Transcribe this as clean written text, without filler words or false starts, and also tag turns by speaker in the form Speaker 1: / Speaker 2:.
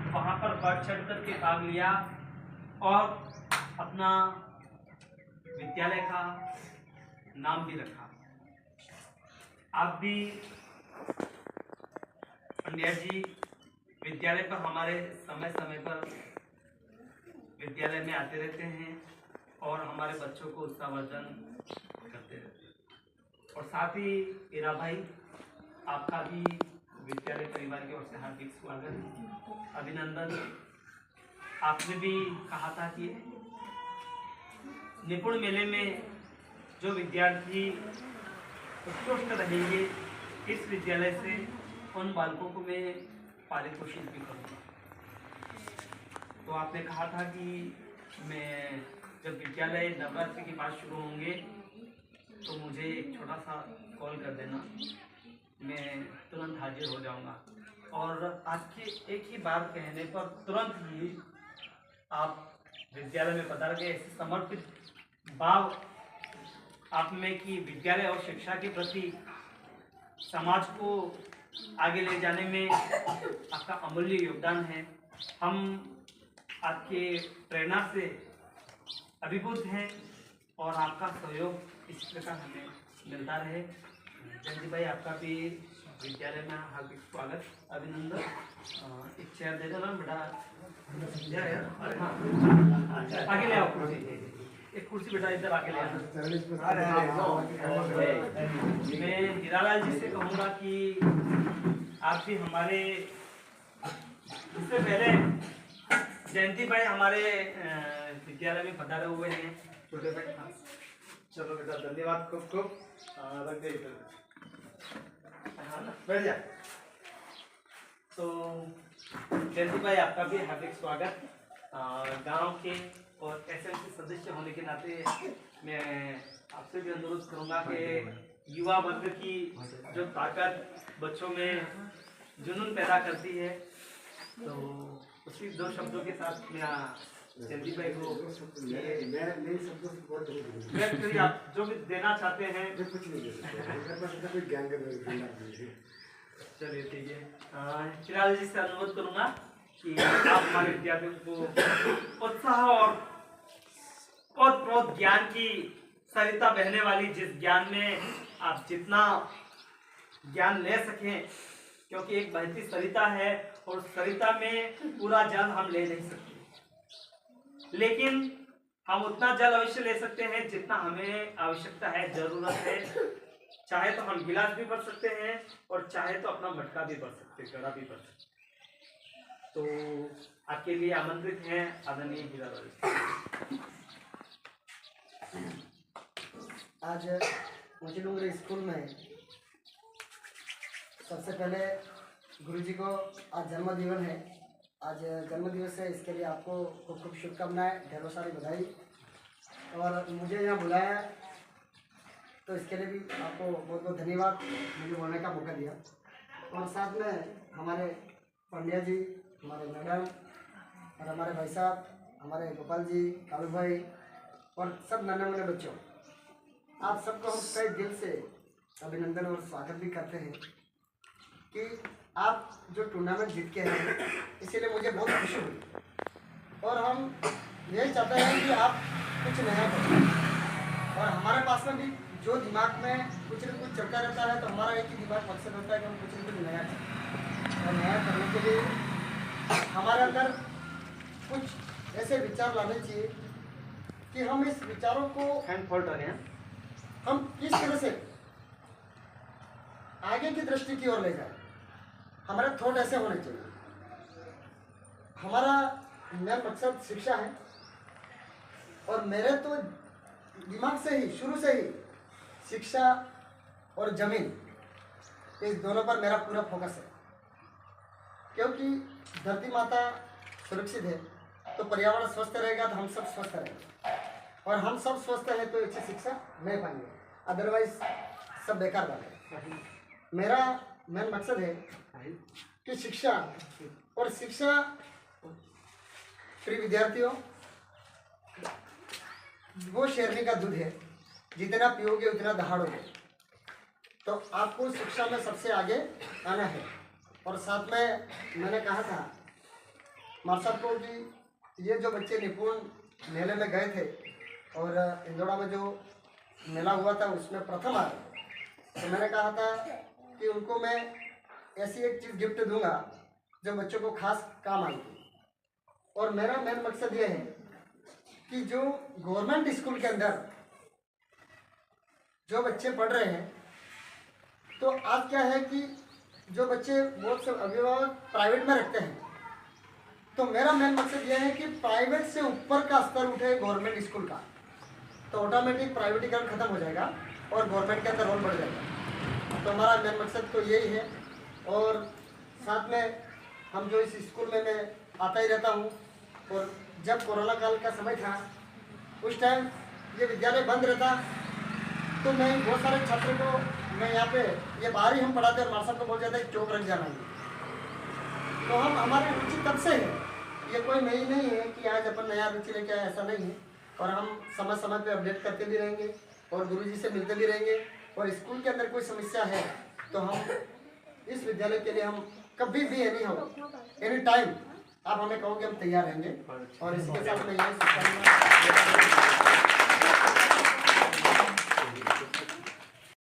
Speaker 1: वहाँ पर बढ़ चढ़ कर के भाग लिया और अपना विद्यालय का नाम भी रखा। आप भी पंड्या जी विद्यालय पर हमारे समय समय पर विद्यालय में आते रहते हैं और हमारे बच्चों को उत्साहवर्धन करते रहते हैं। और साथ ही हीरा भाई, आपका भी विद्यालय परिवार की ओर से हार्दिक स्वागत, अभिनंदन। आपने भी कहा था कि निपुण मेले में जो विद्यार्थी उत्कृष्ट रहेंगे इस विद्यालय से उन बालकों को मैं पारितोषिक भी करूँगा। तो आपने कहा था कि मैं जब विद्यालय नवरात्रि के बाद शुरू होंगे तो मुझे एक छोटा सा कॉल कर देना, मैं तुरंत हाजिर हो जाऊंगा। और आपके एक ही बार कहने पर तुरंत ही आप विद्यालय में पधार गए। ऐसे समर्पित भाव आप में कि विद्यालय और शिक्षा के प्रति समाज को आगे ले जाने में आपका अमूल्य योगदान है। हम आपके प्रेरणा से अभिभूत हैं और आपका सहयोग इस प्रकार हमें मिलता रहे। जयंती भाई, आपका भी विद्यालय में हार्दिक स्वागत, अभिनंदन। एक चेयर दे देना बेटा। हाँ, आगे ले आओ कुर्सी, एक कुर्सी बेटा इधर आगे ले आओ। मैं हीरालाल जी से कहूँगा कि आप भी हमारे, इससे पहले जयंती भाई हमारे विद्यालय में पधारे हुए हैं। छोटे भाई, हाँ
Speaker 2: चलो बेटा, धन्यवाद खूब खूब। रख दे इधर, बैठ जा।
Speaker 1: तो जयंती भाई, आपका भी हार्दिक स्वागत। गांव के और एसएमसी सदस्य होने के नाते मैं आपसे भी अनुरोध करूंगा कि युवा वर्ग की जो ताकत बच्चों में जुनून पैदा करती है, तो उसी दो शब्दों के साथ मैं जयंती भाई को व्यक्त करिए। आप जो भी देना चाहते हैं।
Speaker 2: कुछ नहीं दे सकते, कोई ज्ञान का।
Speaker 1: चलिए ठीक है। हीरालाल जी से अनुरोध करूंगा कि आप हमारे विद्यार्थियों को उत्साह और प्रोत ज्ञान की सरिता बहने वाली, जिस ज्ञान में आप जितना ज्ञान ले सकें, क्योंकि एक बहती सरिता है और सरिता में पूरा जल हम ले नहीं सकते, लेकिन हम उतना जल अवश्य ले सकते हैं जितना हमें आवश्यकता है, जरूरत है। चाहे तो हम गिलास भी भर सकते हैं और चाहे तो अपना मटका भी भर सकते हैं, गड़ा भी भर सकते हैं। तो आपके लिए आमंत्रित हैं आदरणीय हीरालाल।
Speaker 3: आज ऊंची डूंगरी स्कूल में सबसे पहले गुरुजी को आज जन्मदिवस है। आज जन्मदिवस है, इसके लिए आपको खूब खूब शुभकामनाएं, ढेरों सारी बधाई। और मुझे यहाँ बुलाया तो इसके लिए भी आपको बहुत बहुत धन्यवाद, मुझे बोलने का मौका दिया। और साथ में हमारे पंड्या जी, हमारे मैडम और हमारे भाई साहब, हमारे गोपाल जी, कालू भाई और सब नन्हे मुन्ने बच्चों, आप सबको हम कई दिल से अभिनंदन और स्वागत भी करते हैं कि आप जो टूर्नामेंट जीत के हैं, इसीलिए मुझे बहुत खुशी हुई। और हम यही चाहते हैं कि आप कुछ नया करें। और हमारे पास में भी जो दिमाग में कुछ न कुछ चलता रहता है, तो हमारा एक ही दिमाग मकसद होता है कि हम कुछ न कुछ नया करें। और नया करने के लिए हमारे अंदर कुछ ऐसे विचार लाने चाहिए कि हम इस विचारों को
Speaker 1: हैंड फोल्ड हो रहे हैं,
Speaker 3: हम किस तरह से आगे की दृष्टि की ओर ले जाए। हमारे थॉट ऐसे होने चाहिए। हमारा मेन मकसद शिक्षा है और मेरे तो दिमाग से ही, शुरू से ही शिक्षा और जमीन, इस दोनों पर मेरा पूरा फोकस है। क्योंकि धरती माता सुरक्षित है तो पर्यावरण स्वस्थ रहेगा, तो हम सब स्वस्थ रहेंगे। और हम सब स्वस्थ हैं तो अच्छी शिक्षा नहीं पाएंगे, अदरवाइज सब बेकार बात है। मेरा मेन मकसद है कि शिक्षा, और शिक्षा प्रिय विद्यार्थियों, वो शेरनी का दूध है, जितना पियोगे उतना दहाड़ोगे। तो आपको शिक्षा में सबसे आगे आना है। और साथ में मैंने कहा था मार्शल को कि ये जो बच्चे निपुण मेले में गए थे और इंदौरा में जो मेला हुआ था उसमें प्रथम आए, तो मैंने कहा था कि उनको मैं ऐसी एक चीज़ गिफ्ट दूंगा जो बच्चों को खास काम आएगी। और मेरा मेन मकसद ये है कि जो गवर्नमेंट स्कूल के अंदर जो बच्चे पढ़ रहे हैं, तो आज क्या है कि जो बच्चे बहुत से अभिभावक प्राइवेट में रखते हैं, तो मेरा मेन मकसद यह है कि प्राइवेट से ऊपर का स्तर उठे गवर्नमेंट स्कूल का, तो ऑटोमेटिक प्राइवेटीकरण खत्म हो जाएगा और गवर्नमेंट के अंदर रोल बढ़ जाएगा। तो हमारा मेन मकसद तो यही है। और साथ में हम जो इस स्कूल में मैं आता ही रहता हूँ, और जब कोरोना काल का समय था उस टाइम ये विद्यालय बंद रहता, तो मैं बहुत सारे छात्रों को मैं यहाँ पे ये बाहर ही हम पढ़ाते और मार्शल को बोल जाते हैं चौक रख जाना है। तो हम हमारी रुचि तब से है, ये कोई नई नहीं है कि आज अपन नया रुचि लेके आए, ऐसा नहीं है। और हम समय समय पे अपडेट करते भी रहेंगे और गुरुजी से मिलते भी रहेंगे। और स्कूल के अंदर कोई समस्या है तो हम इस विद्यालय के लिए हम कभी भी एनी टाइम आप हमें कहोगे हम तैयार रहेंगे। और इसके साथ मैं यही